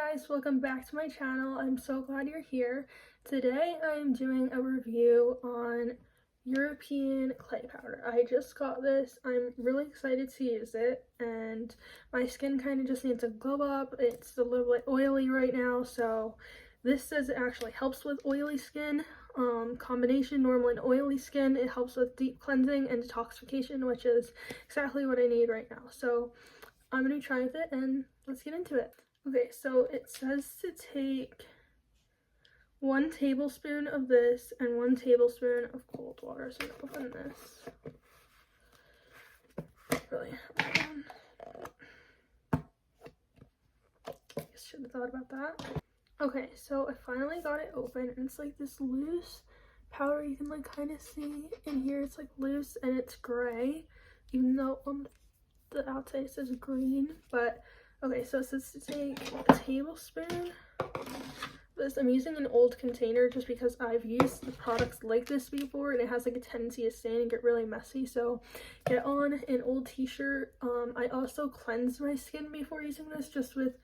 guys, welcome back to my channel. I'm so glad you're here. Today I'm doing a review on European clay powder. I just got this. I'm really excited to use it and my skin kind of just needs a glow up. It's a little bit oily right now, so this says it actually helps with oily skin. Combination normal and oily skin. It helps with deep cleansing and detoxification, which is exactly what I need right now. So I'm gonna try with it and let's get into it. Okay, so it says to take 1 tablespoon of this and 1 tablespoon of cold water. So I'm gonna open this. Really, I should have thought about that. Okay, so I finally got it open and it's like this loose powder. You can like kind of see in here it's like loose and it's gray, even though on the outside it says green. But okay, so it says to take a tablespoon of this. I'm using an old container just because I've used the products like this before and it has like a tendency to stain and get really messy. So get on an old t-shirt. I also cleansed my skin before using this just with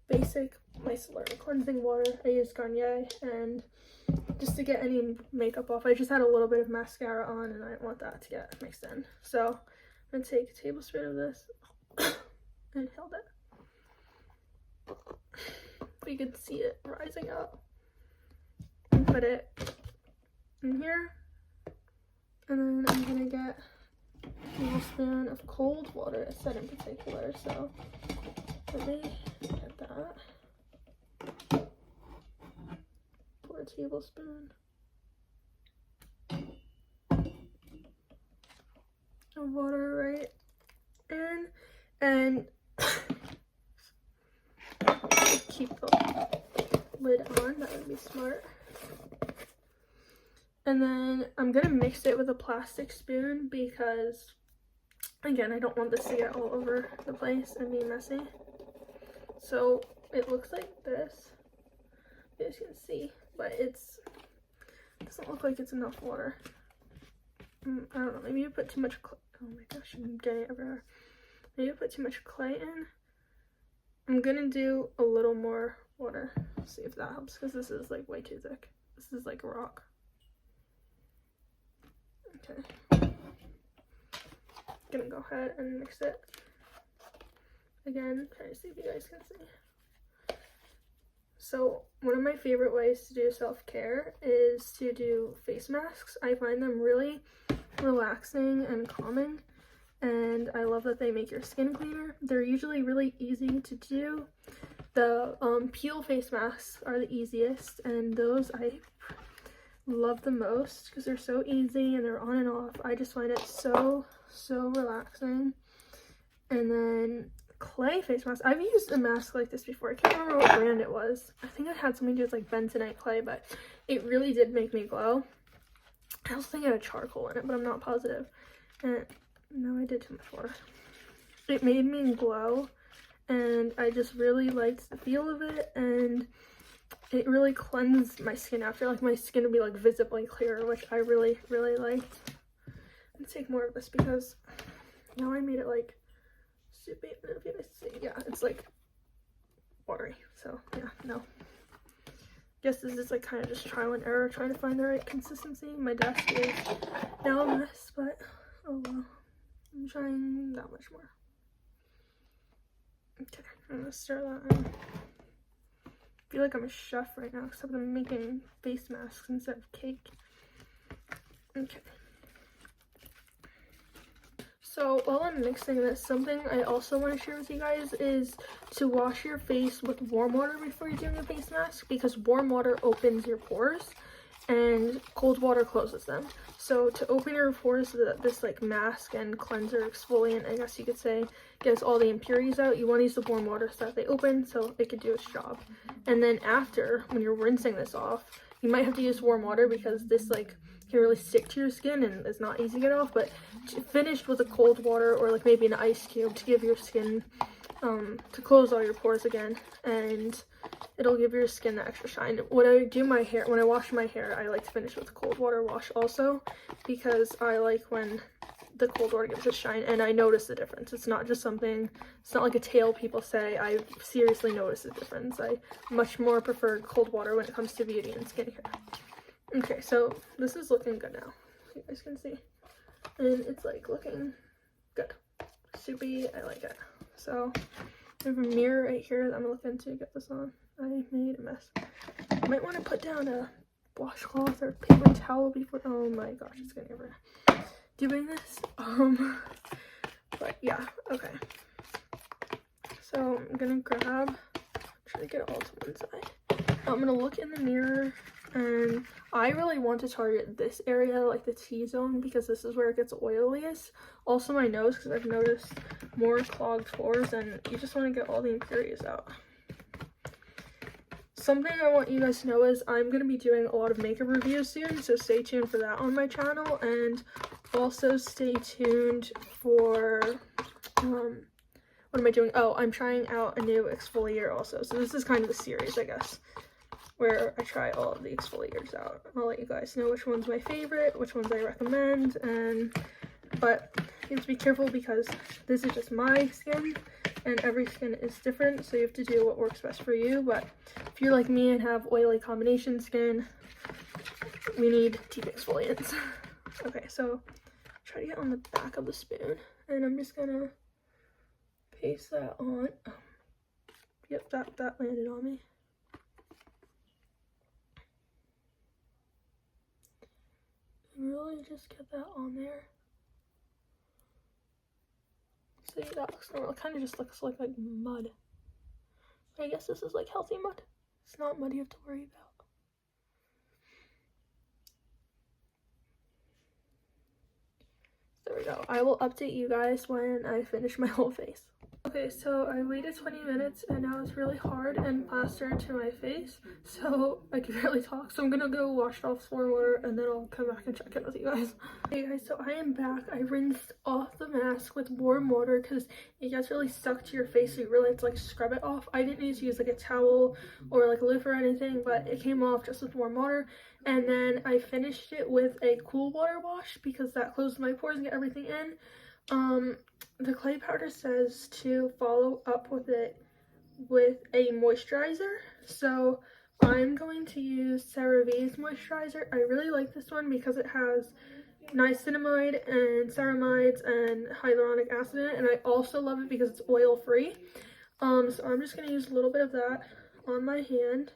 basic micellar cleansing water. I used Garnier and just to get any makeup off. I just had a little bit of mascara on and I didn't want that to get mixed in. So I'm gonna take a tablespoon of this and hold it. You can see it rising up and put it in here, and then I'm gonna get a tablespoon of cold water. It said in particular, so let me get that. Pour a tablespoon of water right in, and keep the lid on. That would be smart. And then I'm gonna mix it with a plastic spoon because, again, I don't want this to get all over the place and be messy. So it looks like this, you guys can see, but it doesn't look like it's enough water. I don't know, maybe you put too much clay. Oh my gosh, I'm getting it everywhere. Maybe you put too much clay in. I'm gonna do a little more water, see if that helps, because this is like way too thick. This is like a rock. Okay. Gonna go ahead and mix it again, trying to see if you guys can see. So one of my favorite ways to do self-care is to do face masks. I find them really relaxing and calming, and I love that they make your skin cleaner. They're usually really easy to do. The peel face masks are the easiest, and those I love the most because they're so easy and they're on and off. I just find it so relaxing. And then clay face mask. I've used a mask like this before. I can't remember what brand it was. I think it had something to do with like bentonite clay, but it really did make me glow. I also think it had charcoal in it, but I'm not positive. And no, I did too much water. It made me glow, and I just really liked the feel of it, and it really cleansed my skin after. Like, my skin would be like visibly clearer, which I really liked. I'm gonna take more of this because now I made it like soupy. I don't know if you guys see. Yeah, it's like watery. So yeah, no. Guess this is like kind of just trial and error, trying to find the right consistency. My desk is now a mess, but oh well. I'm trying that much more. Okay, I'm gonna stir that in. I feel like I'm a chef right now, except I'm making face masks instead of cake. Okay. So while I'm mixing this, something I also want to share with you guys is to wash your face with warm water before you're doing a face mask, because warm water opens your pores and cold water closes them. So to open your pores so that this like mask and cleanser, exfoliant, I guess you could say, gets all the impurities out, you want to use the warm water so that they open so it could do its job. And then after, when you're rinsing this off, you might have to use warm water because this like can really stick to your skin and it's not easy to get off. But finish with a cold water or like maybe an ice cube to give your skin to close all your pores again, and it'll give your skin the extra shine. When I do my hair, when I wash my hair, I like to finish with a cold water wash also, because I like when the cold water gives it shine, and I notice the difference. It's not just something, it's not like a tale people say. I seriously notice the difference. I much more prefer cold water when it comes to beauty and skincare. Okay, so this is looking good now. You guys can see. And it's like looking good. Soupy, I like it. So I have a mirror right here that I'm gonna look into to get this on. I made a mess. I might want to put down a washcloth or paper towel before, oh my gosh, it's getting everywhere doing this. But yeah, okay. So I'm gonna grab, try to get it all to one side. I'm gonna look in the mirror, and I really want to target this area, like the T-zone, because this is where it gets oiliest. Also my nose, because I've noticed more clogged pores, and you just want to get all the impurities out. Something I want you guys to know is I'm going to be doing a lot of makeup reviews soon, so stay tuned for that on my channel, and also stay tuned for, what am I doing? Oh, I'm trying out a new exfoliator also, so this is kind of a series, I guess, where I try all of the exfoliators out. I'll let you guys know which one's my favorite, which ones I recommend, but you have to be careful because this is just my skin, and every skin is different, so you have to do what works best for you. But if you're like me and have oily combination skin, we need deep exfoliants. Okay, so try to get on the back of the spoon, and I'm just gonna paste that on. Oh, yep, that landed on me. And really just get that on there. See, that looks normal. It kind of just looks like mud. But I guess this is like healthy mud. It's not mud you have to worry about. There we go. I will update you guys when I finish my whole face. Okay, so I waited 20 minutes and now it's really hard and plastered to my face, so I can barely talk. So I'm gonna go wash it off with warm water and then I'll come back and check in with you guys. Hey guys, so I am back. I rinsed off the mask with warm water because it gets really stuck to your face, so you really have to like scrub it off. I didn't need to use like a towel or like a loofah or anything, but it came off just with warm water. And then I finished it with a cool water wash because that closed my pores and get everything in. The clay powder says to follow up with it with a moisturizer, so I'm going to use CeraVe's moisturizer. I really like this one because it has niacinamide and ceramides and hyaluronic acid in it, and I also love it because it's oil free. So I'm just going to use a little bit of that on my hand.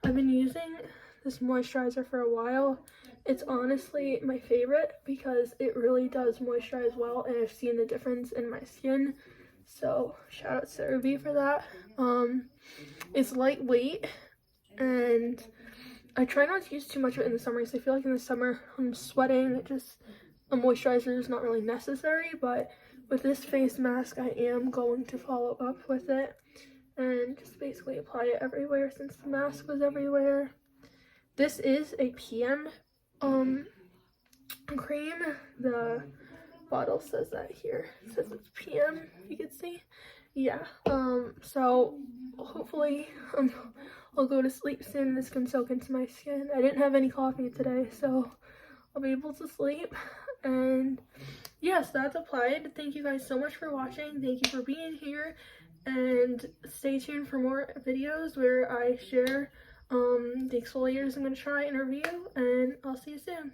I've been using this moisturizer for a while. It's honestly my favorite because it really does moisturize well, and I've seen the difference in my skin. So shout out CeraVe for that. It's lightweight, and I try not to use too much of it in the summer because I feel like in the summer I'm sweating. A moisturizer is not really necessary, but with this face mask I am going to follow up with it and just basically apply it everywhere since the mask was everywhere. This is a PM cream. The bottle says that here. It says it's PM, you can see. Yeah, so hopefully I'll go to sleep soon. This can soak into my skin. I didn't have any coffee today, so I'll be able to sleep. And yes, that's applied. Thank you guys so much for watching. Thank you for being here, and stay tuned for more videos where I share the exfoliators I'm going to try and review, and I'll see you soon.